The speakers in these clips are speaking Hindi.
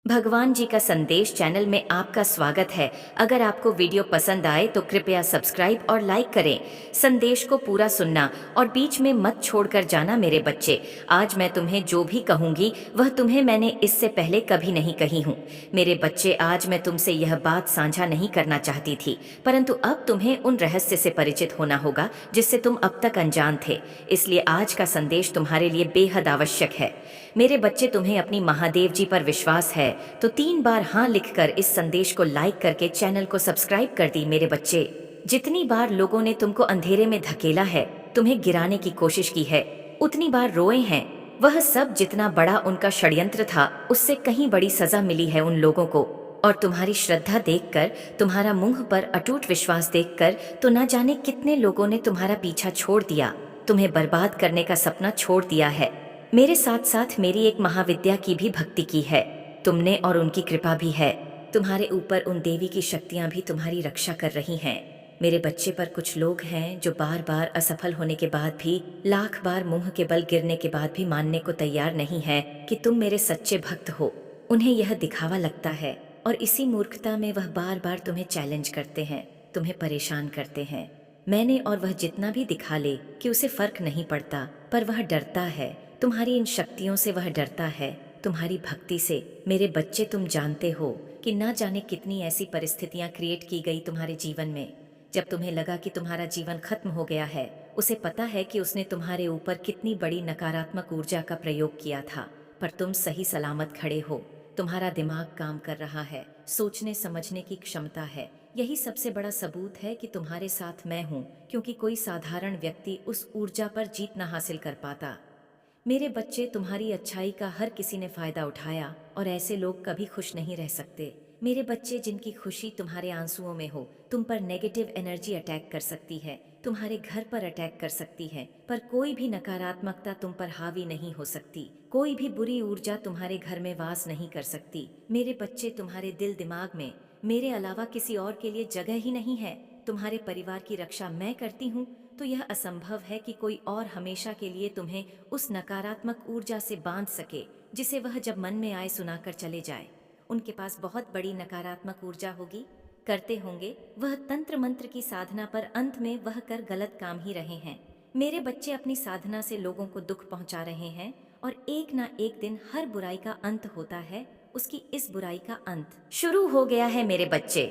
भगवान जी का संदेश चैनल में आपका स्वागत है। अगर आपको वीडियो पसंद आए तो कृपया सब्सक्राइब और लाइक करें। संदेश को पूरा सुनना और बीच में मत छोड़कर जाना मेरे बच्चे। आज मैं तुम्हें जो भी कहूंगी वह तुम्हें मैंने इससे पहले कभी नहीं कही हूँ। मेरे बच्चे, आज मैं तुमसे यह बात साझा नहीं करना चाहती थी, परंतु अब तुम्हें उन रहस्य से परिचित होना होगा जिससे तुम अब तक अनजान थे। इसलिए आज का संदेश तुम्हारे लिए बेहद आवश्यक है। मेरे बच्चे, तुम्हें अपनी महादेव जी पर विश्वास है तो 3 बार हाँ लिखकर इस संदेश को लाइक करके चैनल को सब्सक्राइब कर दी। मेरे बच्चे, जितनी बार लोगों ने तुमको अंधेरे में धकेला है, तुम्हें गिराने की कोशिश की है, उतनी बार रोए हैं, वह सब जितना बड़ा उनका षड्यंत्र था उससे कहीं बड़ी सजा मिली है उन लोगों को। और तुम्हारी श्रद्धा देखकर, तुम्हारा मुंह पर अटूट विश्वास देखकर तो ना जाने कितने लोगों ने तुम्हारा पीछा छोड़ दिया, तुम्हें बर्बाद करने का सपना छोड़ दिया है। मेरे साथ साथ मेरी एक महाविद्या की भी भक्ति की है तुमने, और उनकी कृपा भी है। तुम्हारे ऊपर उन देवी की शक्तियां भी तुम्हारी रक्षा कर रही हैं। मेरे बच्चे, पर कुछ लोग हैं जो बार बार असफल होने के बाद भी, लाख बार मुंह के बल गिरने के बाद भी मानने को तैयार नहीं है कि तुम मेरे सच्चे भक्त हो। उन्हें यह दिखावा लगता है और इसी मूर्खता में वह बार बार तुम्हें चैलेंज करते हैं, तुम्हें परेशान करते हैं। मैंने और वह जितना भी दिखा ले कि उसे फर्क नहीं पड़ता, पर वह डरता है। तुम्हारी इन शक्तियों से वह डरता है, तुम्हारी भक्ति से। मेरे बच्चे, तुम जानते हो कि ना जाने कितनी ऐसी परिस्थितियां क्रिएट की गई तुम्हारे जीवन में। जब तुम्हें लगा कि तुम्हारा जीवन खत्म हो गया है, उसे पता है कि उसने तुम्हारे ऊपर कितनी बड़ी नकारात्मक ऊर्जा का प्रयोग किया था, पर तुम सही सलामत खड़े हो। तुम्हारा दिमाग काम कर रहा है, सोचने समझने की क्षमता है। यही सबसे बड़ा सबूत है कि तुम्हारे साथ मैं हूँ, क्योंकि कोई साधारण व्यक्ति उस ऊर्जा पर जीत न हासिल कर पाता। मेरे बच्चे, तुम्हारी अच्छाई का हर किसी ने फायदा उठाया और ऐसे लोग कभी खुश नहीं रह सकते। मेरे बच्चे, जिनकी खुशी तुम्हारे आंसुओं में हो, तुम पर नेगेटिव एनर्जी अटैक कर सकती है, तुम्हारे घर पर अटैक कर सकती है, पर कोई भी नकारात्मकता तुम पर हावी नहीं हो सकती। कोई भी बुरी ऊर्जा तुम्हारे घर में वास नहीं कर सकती। मेरे बच्चे, तुम्हारे दिल दिमाग में मेरे अलावा किसी और के लिए जगह ही नहीं है। तुम्हारे परिवार की रक्षा मैं करती हूँ, तो यह असंभव है कि कोई और हमेशा के लिए तुम्हें उस नकारात्मक ऊर्जा से बांध सके जिसे वह जब मन में आए सुनाकर चले जाए। उनके पास बहुत बड़ी नकारात्मक ऊर्जा होगी, करते होंगे वह तंत्र मंत्र की साधना, पर अंत में वह कर गलत काम ही रहे हैं। मेरे बच्चे, अपनी साधना से लोगों को दुख पहुंचा रहे हैं और एक ना एक दिन हर बुराई का अंत होता है। उसकी इस बुराई का अंत शुरू हो गया है। मेरे बच्चे,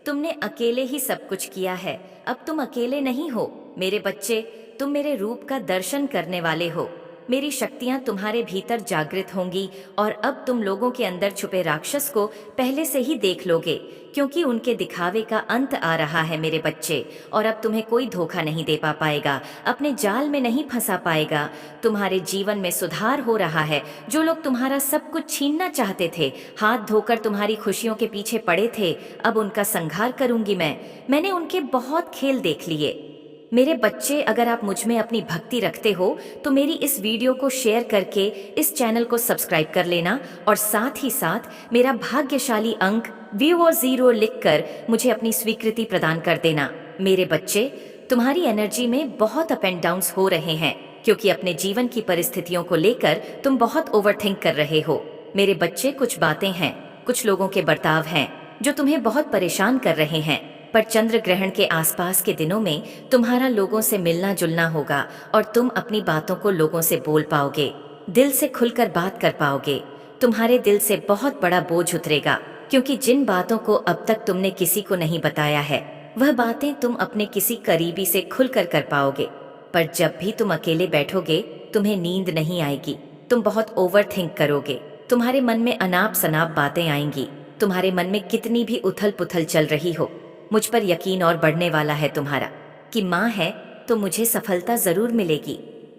तुमने अकेले ही सब कुछ किया है, अब तुम अकेले नहीं हो। मेरे बच्चे, तुम मेरे रूप का दर्शन करने वाले हो। मेरी शक्तियां तुम्हारे भीतर जागृत होंगी और अब तुम लोगों के अंदर छुपे राक्षस को पहले से ही देख लोगे, क्योंकि उनके दिखावे का अंत आ रहा है मेरे बच्चे। और अब तुम्हें कोई धोखा नहीं दे पाएगा, अपने जाल में नहीं फंसा पाएगा। तुम्हारे जीवन में सुधार हो रहा है। जो लोग तुम्हारा सब कुछ छीनना चाहते थे, हाथ धोकर तुम्हारी खुशियों के पीछे पड़े थे, अब उनका संहार करूंगी मैं। मैंने उनके बहुत खेल देख लिए। मेरे बच्चे, अगर आप मुझ में अपनी भक्ति रखते हो तो मेरी इस वीडियो को शेयर करके इस चैनल को सब्सक्राइब कर लेना, और साथ ही साथ मेरा भाग्यशाली अंक व्यूअर 0 लिखकर मुझे अपनी स्वीकृति प्रदान कर देना। मेरे बच्चे, तुम्हारी एनर्जी में बहुत अप एंड डाउन्स हो रहे हैं, क्योंकि अपने जीवन की परिस्थितियों को लेकर तुम बहुत ओवरथिंक कर रहे हो। मेरे बच्चे, कुछ बातें हैं, कुछ लोगों के बर्ताव हैं जो तुम्हें बहुत परेशान कर रहे हैं, पर चंद्र ग्रहण के आसपास के दिनों में तुम्हारा लोगों से मिलना जुलना होगा और तुम अपनी बातों को लोगों से बोल पाओगे, दिल से खुलकर बात कर पाओगे। तुम्हारे दिल से बहुत बड़ा बोझ उतरेगा, क्योंकि जिन बातों को अब तक तुमने किसी को नहीं बताया है, वह बातें तुम अपने किसी करीबी से खुलकर कर पाओगे। पर जब भी तुम अकेले बैठोगे, तुम्हें नींद नहीं आएगी, तुम बहुत ओवर थिंक करोगे, तुम्हारे मन में अनाप शनाप बातें आएंगी। तुम्हारे मन में कितनी भी उथल पुथल चल रही हो, मुझ पर यकीन और बढ़ने वाला है तुम्हारा कि माँ है तो मुझे सफलता जरूर मिलेगी,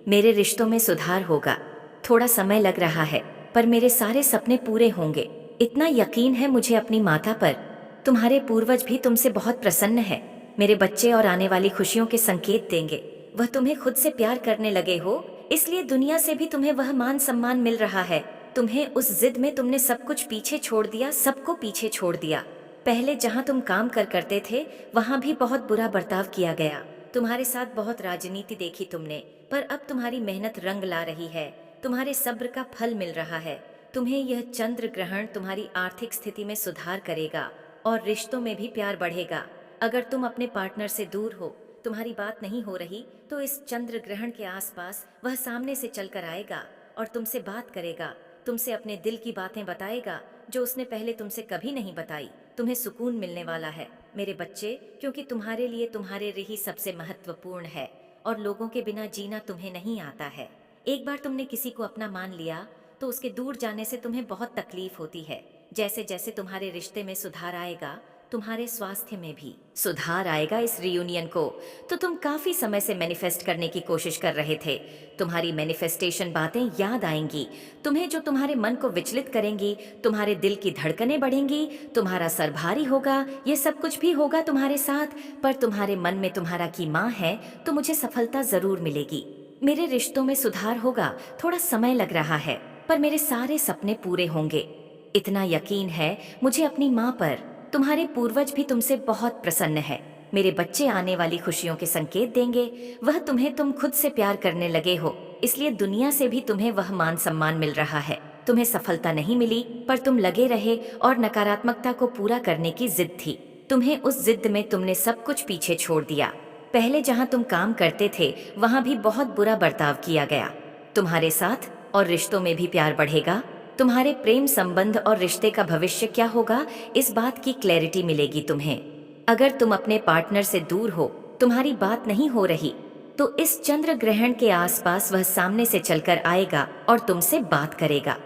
मेरे रिश्तों में सुधार होगा। थोड़ा समय लग रहा है, पर मेरे सारे सपने पूरे होंगे, इतना यकीन है मुझे अपनी माता पर। तुम्हारे पूर्वज भी तुमसे बहुत प्रसन्न है मेरे बच्चे, और आने वाली खुशियों के संकेत देंगे। वह तुम्हें खुद से प्यार करने लगे हो, इसलिए दुनिया से भी तुम्हें वह मान सम्मान मिल रहा है। तुम्हें उस जिद में तुमने सब कुछ पीछे छोड़ दिया, सबको पीछे छोड़ दिया। पहले जहां तुम काम करते थे, वहां भी बहुत बुरा बर्ताव किया गया, तुम्हारे साथ बहुत राजनीति देखी तुमने, पर अब तुम्हारी मेहनत रंग ला रही है, तुम्हारे सब्र का फल मिल रहा है। तुम्हें यह चंद्र ग्रहण तुम्हारी आर्थिक स्थिति में सुधार करेगा और रिश्तों में भी प्यार बढ़ेगा। अगर तुम अपने पार्टनर से दूर हो, तुम्हारी बात नहीं हो रही, तो इस चंद्र ग्रहण के आसपास वह सामने से चलकर आएगा और तुमसे बात करेगा, तुमसे अपने दिल की बातें बताएगा जो उसने पहले तुमसे कभी नहीं बताई। तुम्हें सुकून मिलने वाला है मेरे बच्चे, क्योंकि तुम्हारे लिए तुम्हारे रही सबसे महत्वपूर्ण है और लोगों के बिना जीना तुम्हें नहीं आता है। एक बार तुमने किसी को अपना मान लिया तो उसके दूर जाने से तुम्हें बहुत तकलीफ होती है। जैसे जैसे तुम्हारे रिश्ते में सुधार आएगा, तुम्हारे स्वास्थ्य में भी सुधार आएगा। इस रियूनियन को तो तुम काफी समय से मैनिफेस्ट करने की कोशिश कर रहे थे। तुम्हारी मैनिफेस्टेशन बातें याद आएंगी तुम्हें, जो तुम्हारे मन को विचलित करेंगी। तुम्हारे दिल की धड़कनें बढ़ेंगी, तुम्हारा सर भारी होगा, ये सब कुछ भी होगा तुम्हारे साथ। पर तुम्हारे मन में तुम्हारा की माँ है, तो मुझे सफलता जरूर मिलेगी। मेरे रिश्तों में सुधार होगा, थोड़ा समय लग रहा है, पर मेरे सारे सपने पूरे होंगे। इतना यकीन है मुझे अपनी माँ पर। तुम्हारे पूर्वज भी तुमसे बहुत प्रसन्न है। मेरे बच्चे आने वाली खुशियों के संकेत देंगे। वह तुम्हें तुम खुद से प्यार करने लगे हो, इसलिए दुनिया से भी तुम्हें वह मान सम्मान मिल रहा है। तुम्हें सफलता नहीं मिली, पर तुम लगे रहे और नकारात्मकता को पूरा करने की जिद थी। तुम्हें उस जिद में तुमने सब कुछ पीछे छोड़ दिया। पहले जहाँ तुम काम करते थे, वहाँ भी बहुत बुरा बर्ताव किया गया तुम्हारे साथ, और रिश्तों में भी प्यार बढ़ेगा। तुम्हारे प्रेम संबंध और रिश्ते का भविष्य क्या होगा, इस बात की क्लैरिटी मिलेगी तुम्हें। अगर तुम अपने पार्टनर से दूर हो, तुम्हारी बात नहीं हो रही, तो इस चंद्र ग्रहण के आसपास वह सामने से चलकर आएगा और तुमसे बात करेगा,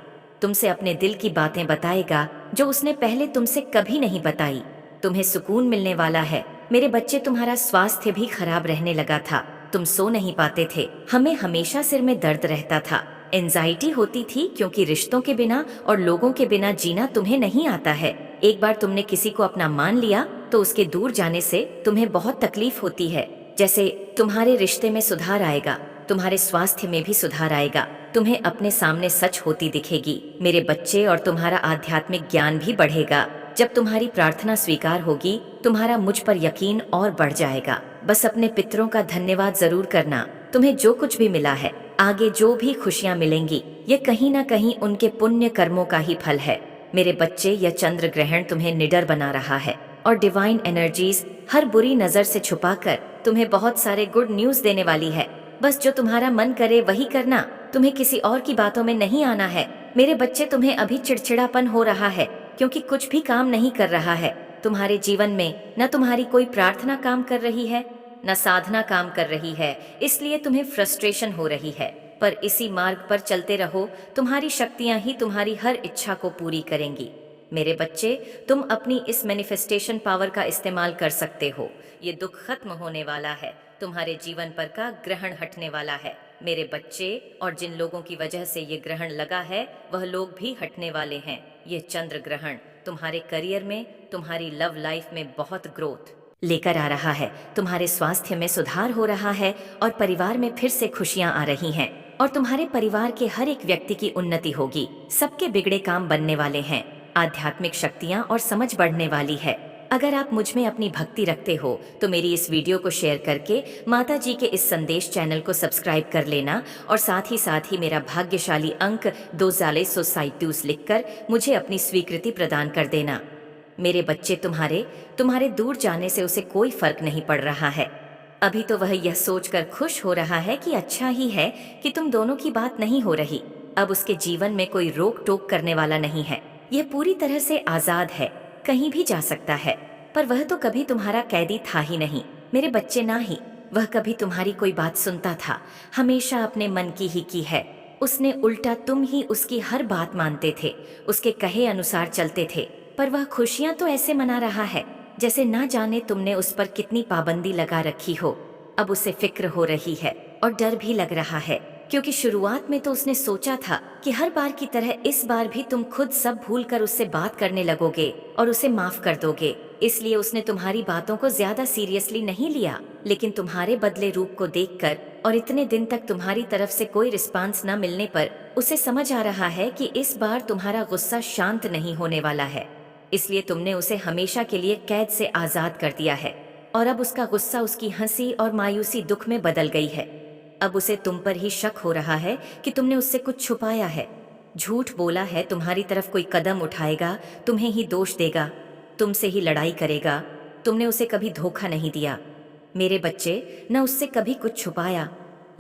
तुमसे अपने दिल की बातें बताएगा जो उसने पहले तुमसे कभी नहीं बताई। तुम्हें सुकून मिलने वाला है मेरे बच्चे। तुम्हारा स्वास्थ्य भी खराब रहने लगा था, तुम सो नहीं पाते थे, हमें हमेशा सिर में दर्द रहता था, एंजाइटी होती थी, क्योंकि रिश्तों के बिना और लोगों के बिना जीना तुम्हें नहीं आता है। एक बार तुमने किसी को अपना मान लिया तो उसके दूर जाने से तुम्हें बहुत तकलीफ होती है। जैसे तुम्हारे रिश्ते में सुधार आएगा, तुम्हारे स्वास्थ्य में भी सुधार आएगा, तुम्हें अपने सामने सच होती दिखेगी मेरे बच्चे, और तुम्हारा आध्यात्मिक ज्ञान भी बढ़ेगा। जब तुम्हारी प्रार्थना स्वीकार होगी, तुम्हारा मुझ पर यकीन और बढ़ जाएगा। बस अपने पितरों का धन्यवाद जरूर करना। तुम्हें जो कुछ भी मिला है, आगे जो भी खुशियां मिलेंगी, ये कहीं ना कहीं उनके पुण्य कर्मों का ही फल है मेरे बच्चे। यह चंद्र ग्रहण तुम्हें निडर बना रहा है और डिवाइन एनर्जीज हर बुरी नजर से छुपाकर तुम्हें बहुत सारे गुड न्यूज देने वाली है। बस जो तुम्हारा मन करे वही करना, तुम्हें किसी और की बातों में नहीं आना है मेरे बच्चे। तुम्हें अभी चिड़चिड़ापन हो रहा है क्योंकि कुछ भी काम नहीं कर रहा है तुम्हारे जीवन में। न तुम्हारी कोई प्रार्थना काम कर रही है, न साधना काम कर रही है, इसलिए तुम्हें फ्रस्ट्रेशन हो रही है। पर इसी मार्ग पर चलते रहो, तुम्हारी शक्तियां ही तुम्हारी हर इच्छा को पूरी करेंगी मेरे बच्चे। तुम अपनी इस मैनिफेस्टेशन पावर का इस्तेमाल कर सकते हो। ये दुख खत्म होने वाला है, तुम्हारे जीवन पर का ग्रहण हटने वाला है मेरे बच्चे, और जिन लोगों की वजह से ये ग्रहण लगा है, वह लोग भी हटने वाले हैं। ये चंद्र ग्रहण तुम्हारे करियर में, तुम्हारी लव लाइफ में बहुत ग्रोथ लेकर आ रहा है। तुम्हारे स्वास्थ्य में सुधार हो रहा है और परिवार में फिर से खुशियां आ रही हैं, और तुम्हारे परिवार के हर एक व्यक्ति की उन्नति होगी। सबके बिगड़े काम बनने वाले हैं, आध्यात्मिक शक्तियां और समझ बढ़ने वाली है। अगर आप मुझ में अपनी भक्ति रखते हो तो मेरी इस वीडियो को शेयर करके माता जी के इस संदेश चैनल को सब्सक्राइब कर लेना, और साथ ही मेरा भाग्यशाली अंक 2 लिखकर मुझे अपनी स्वीकृति प्रदान कर देना मेरे बच्चे। तुम्हारे दूर जाने से उसे कोई फर्क नहीं पड़ रहा है। अभी तो वह यह सोचकर खुश हो रहा है कि अच्छा ही है कि तुम दोनों की बात नहीं हो रही। अब उसके जीवन में कोई रोक टोक करने वाला नहीं है, यह पूरी तरह से आजाद है, कहीं भी जा सकता है। पर वह तो कभी तुम्हारा कैदी था ही नहीं मेरे बच्चे, ना ही वह कभी तुम्हारी कोई बात सुनता था, हमेशा अपने मन की ही की है उसने। उल्टा तुम ही उसकी हर बात मानते थे, उसके कहे अनुसार चलते थे। पर वह खुशियां तो ऐसे मना रहा है जैसे ना जाने तुमने उस पर कितनी पाबंदी लगा रखी हो। अब उसे फिक्र हो रही है और डर भी लग रहा है, क्योंकि शुरुआत में तो उसने सोचा था कि हर बार की तरह इस बार भी तुम खुद सब भूलकर उससे बात करने लगोगे और उसे माफ कर दोगे, इसलिए उसने तुम्हारी बातों को ज्यादा सीरियसली नहीं लिया। लेकिन तुम्हारे बदले रूप को देखकर और इतने दिन तक तुम्हारी तरफ से कोई रिस्पांस न मिलने पर उसे समझ आ रहा है कि इस बार तुम्हारा गुस्सा शांत नहीं होने वाला है, इसलिए तुमने उसे हमेशा के लिए कैद से आजाद कर दिया है। और अब उसका गुस्सा उसकी हंसी और मायूसी दुख में बदल गई है। अब उसे तुम पर ही शक हो रहा है कि तुमने उससे कुछ छुपाया है। झूठ बोला है, तुम्हारी तरफ कोई कदम उठाएगा तुम्हें ही दोष देगा, तुमसे ही लड़ाई करेगा। तुमने उसे कभी धोखा नहीं दिया मेरे बच्चे, न उससे कभी कुछ छुपाया।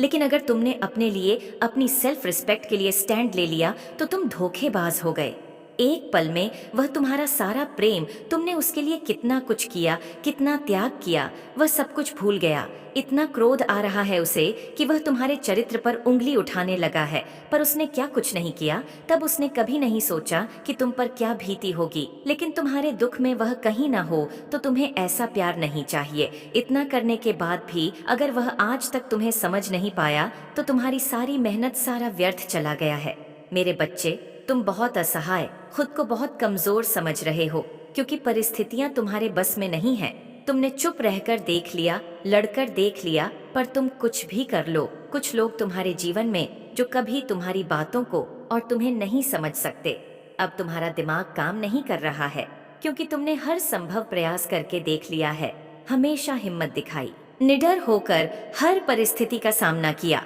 लेकिन अगर तुमने अपने लिए, अपनी सेल्फ रिस्पेक्ट के लिए स्टैंड ले लिया तो तुम धोखेबाज हो गए। एक पल में वह तुम्हारा सारा प्रेम, तुमने उसके लिए कितना कुछ किया, कितना त्याग किया, वह सब कुछ भूल गया। इतना क्रोध आ रहा है उसे कि वह तुम्हारे चरित्र पर उंगली उठाने लगा है, पर उसने क्या कुछ नहीं किया। तब उसने कभी नहीं सोचा कि तुम पर क्या भीति होगी। लेकिन तुम्हारे दुख में वह कहीं ना हो तो तुम्हें ऐसा प्यार नहीं चाहिए। इतना करने के बाद भी अगर वह आज तक तुम्हें समझ नहीं पाया तो तुम्हारी सारी मेहनत, सारा व्यर्थ चला गया है। मेरे बच्चे, तुम बहुत असहाय, खुद को बहुत कमजोर समझ रहे हो, क्योंकि परिस्थितियां तुम्हारे बस में नहीं है। तुमने चुप रहकर देख लिया, लड़कर देख लिया, पर तुम कुछ भी कर लो, कुछ लोग तुम्हारे जीवन में जो कभी तुम्हारी बातों को और तुम्हें नहीं समझ सकते। अब तुम्हारा दिमाग काम नहीं कर रहा है, क्योंकि तुमने हर संभव प्रयास करके देख लिया है, हमेशा हिम्मत दिखाई, निडर होकर हर परिस्थिति का सामना किया,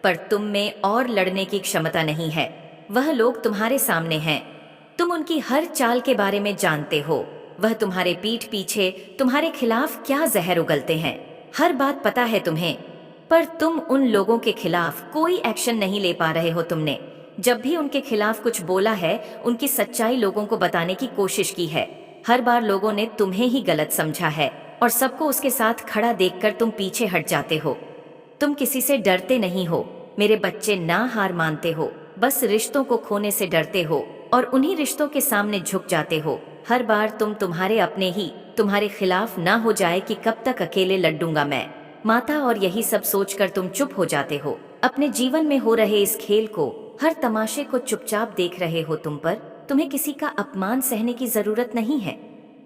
पर तुम में और लड़ने की क्षमता नहीं है। वह लोग तुम्हारे सामने हैं, तुम उनकी हर चाल के बारे में जानते हो। वह तुम्हारे पीठ पीछे तुम्हारे खिलाफ क्या जहर उगलते हैं, हर बात पता है तुम्हें, पर तुम उन लोगों के खिलाफ कोई एक्शन नहीं ले पा रहे हो। तुमने जब भी उनके खिलाफ कुछ बोला है, उनकी सच्चाई लोगों को बताने की कोशिश की है, हर बार लोगों ने तुम्हें ही गलत समझा है और सबको उसके साथ खड़ा देखकर तुम पीछे हट जाते हो। तुम किसी से डरते नहीं हो मेरे बच्चे, ना हार मानते हो, बस रिश्तों को खोने से डरते हो और उन्हीं रिश्तों के सामने झुक जाते हो। हर बार तुम्हारे अपने ही तुम्हारे खिलाफ ना हो जाए कि कब तक अकेले लड़ूंगा मैं, माता, और यही सब सोचकर तुम चुप हो जाते हो। अपने जीवन में हो रहे इस खेल को, हर तमाशे को चुपचाप देख रहे हो। तुम्हें किसी का अपमान सहने की जरूरत नहीं है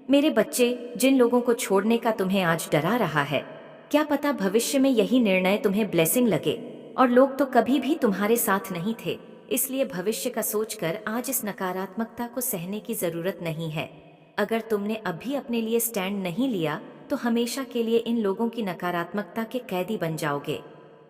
मेरे बच्चे। जिन लोगों को छोड़ने का तुम्हें आज डरा रहा है, क्या पता भविष्य में यही निर्णय तुम्हें ब्लेसिंग लगे। और लोग तो कभी भी तुम्हारे साथ नहीं थे, इसलिए भविष्य का सोचकर आज इस नकारात्मकता को सहने की जरूरत नहीं है। अगर तुमने अभी अपने लिए स्टैंड नहीं लिया तो हमेशा के लिए इन लोगों की नकारात्मकता के कैदी बन जाओगे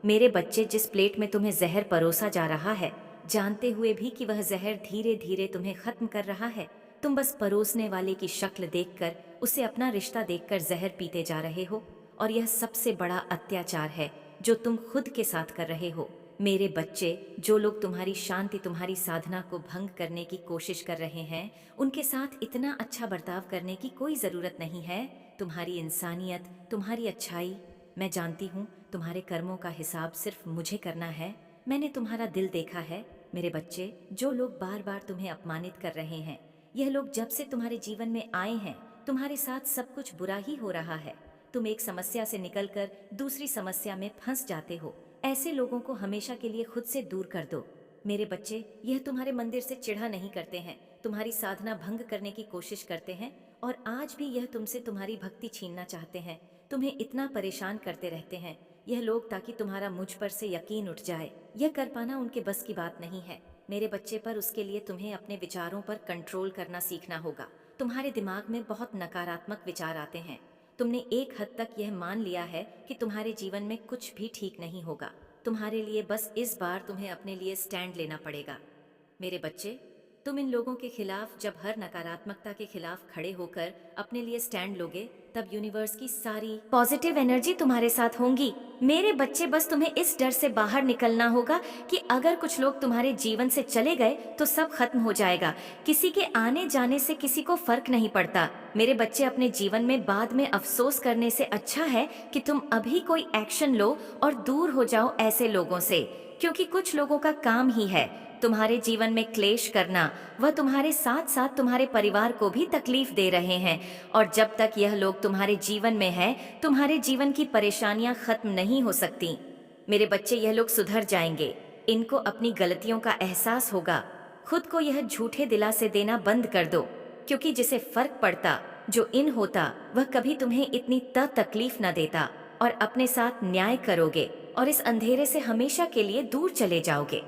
मेरे बच्चे। जिस प्लेट में तुम्हें जहर परोसा जा रहा है, जानते हुए भी कि वह जहर धीरे धीरे तुम्हें खत्म कर रहा है, तुम बस परोसने वाले की शक्ल देखकर, उसे अपना रिश्ता देखकर जहर पीते जा रहे हो। और यह सबसे बड़ा अत्याचार है जो तुम खुद के साथ कर रहे हो मेरे बच्चे। जो लोग तुम्हारी शांति, तुम्हारी साधना को भंग करने की कोशिश कर रहे हैं, उनके साथ इतना अच्छा बर्ताव करने की कोई ज़रूरत नहीं है। तुम्हारी इंसानियत, तुम्हारी अच्छाई, मैं जानती हूँ तुम्हारे कर्मों का हिसाब सिर्फ मुझे करना है। मैंने तुम्हारा दिल देखा है मेरे बच्चे। जो लोग बार बार तुम्हें अपमानित कर रहे हैं, यह लोग जब से तुम्हारे जीवन में आए हैं, तुम्हारे साथ सब कुछ बुरा ही हो रहा है। तुम एक समस्या से निकलकर दूसरी समस्या में फंस जाते हो। ऐसे लोगों को हमेशा के लिए खुद से दूर कर दो मेरे बच्चे। यह तुम्हारे मंदिर से चिढ़ा नहीं करते हैं, तुम्हारी साधना भंग करने की कोशिश करते हैं, और आज भी यह तुमसे तुम्हारी भक्ति छीनना चाहते हैं। तुम्हें इतना परेशान करते रहते हैं यह लोग, ताकि तुम्हारा मुझ पर से यकीन उठ जाए। यह कर पाना उनके बस की बात नहीं है मेरे बच्चे, पर उसके लिए तुम्हें अपने विचारों पर कंट्रोल करना सीखना होगा। तुम्हारे दिमाग में बहुत नकारात्मक विचार आते हैं। तुमने एक हद तक यह मान लिया है कि तुम्हारे जीवन में कुछ भी ठीक नहीं होगा। तुम्हारे लिए बस इस बार तुम्हें अपने लिए स्टैंड लेना पड़ेगा मेरे बच्चे। तुम इन लोगों के खिलाफ जब हर नकारात्मकता के खिलाफ खड़े होकर अपने लिए स्टैंड लोगे, तब यूनिवर्स की सारी पॉजिटिव एनर्जी तुम्हारे साथ होंगी मेरे बच्चे। बस तुम्हें इस डर से बाहर निकलना होगा कि अगर कुछ लोग तुम्हारे जीवन से चले गए तो सब खत्म हो जाएगा। किसी के आने जाने से किसी को फर्क नहीं पड़ता मेरे बच्चे। अपने जीवन में बाद में अफसोस करने से अच्छा है कि तुम अभी कोई एक्शन लो और दूर हो जाओ ऐसे लोगों से, क्योंकि कुछ लोगों का काम ही है तुम्हारे जीवन में क्लेश करना। वह तुम्हारे साथ साथ तुम्हारे परिवार को भी तकलीफ दे रहे हैं, और जब तक यह लोग तुम्हारे जीवन में हैं, तुम्हारे जीवन की परेशानियां खत्म नहीं हो सकती मेरे बच्चे। यह लोग सुधर जाएंगे, इनको अपनी गलतियों का एहसास होगा। खुद को यह झूठे दिलासे देना बंद कर दो, क्योंकि जिसे फर्क पड़ता, जो इन होता, वह कभी तुम्हें इतनी तकलीफ न देता। और अपने साथ न्याय करोगे और इस अंधेरे से हमेशा के लिए दूर चले जाओगे।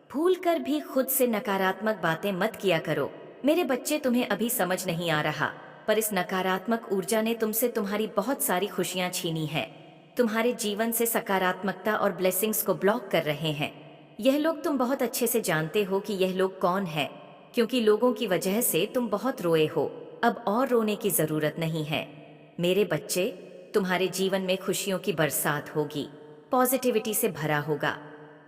भूल कर भी खुद से नकारात्मक बातें मत किया करो मेरे बच्चे। तुम्हें अभी समझ नहीं आ रहा, पर इस नकारात्मक ऊर्जा ने तुमसे तुम्हारी बहुत सारी खुशियां छीनी है, तुम्हारे जीवन से सकारात्मकता और ब्लेसिंग्स को ब्लॉक कर रहे हैं। यह लोग तुम बहुत अच्छे से जानते हो कि यह लोग कौन है, क्योंकि लोगों की वजह से तुम बहुत रोए हो। अब और रोने की जरूरत नहीं है। मेरे बच्चे, तुम्हारे जीवन में खुशियों की बरसात होगी, पॉजिटिविटी से भरा होगा।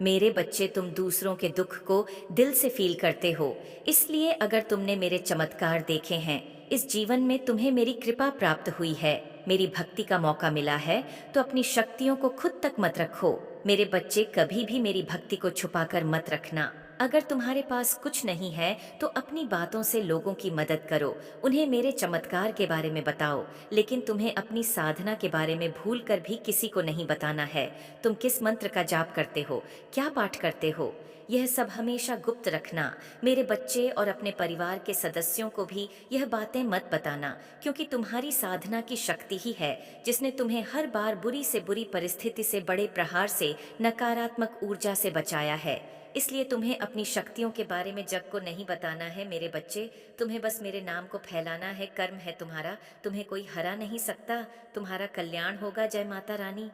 मेरे बच्चे, तुम दूसरों के दुख को दिल से फील करते हो, इसलिए अगर तुमने मेरे चमत्कार देखे हैं, इस जीवन में तुम्हें मेरी कृपा प्राप्त हुई है, मेरी भक्ति का मौका मिला है, तो अपनी शक्तियों को खुद तक मत रखो। मेरे बच्चे, कभी भी मेरी भक्ति को छुपाकर मत रखना। अगर तुम्हारे पास कुछ नहीं है तो अपनी बातों से लोगों की मदद करो, उन्हें मेरे चमत्कार के बारे में बताओ, लेकिन तुम्हें अपनी साधना के बारे में भूल कर भी किसी को नहीं बताना है। तुम किस मंत्र का जाप करते हो, क्या पाठ करते हो, यह सब हमेशा गुप्त रखना। मेरे बच्चे, और अपने परिवार के सदस्यों को भी यह बातें मत बताना, क्योंकि तुम्हारी साधना की शक्ति ही है जिसने तुम्हें हर बार बुरी से बुरी परिस्थिति से, बड़े प्रहार से, नकारात्मक ऊर्जा से बचाया है। इसलिए तुम्हें अपनी शक्तियों के बारे में जग को नहीं बताना है मेरे बच्चे। तुम्हें बस मेरे नाम को फैलाना है, कर्म है तुम्हारा, तुम्हें कोई हरा नहीं सकता। तुम्हारा कल्याण होगा। जय माता रानी।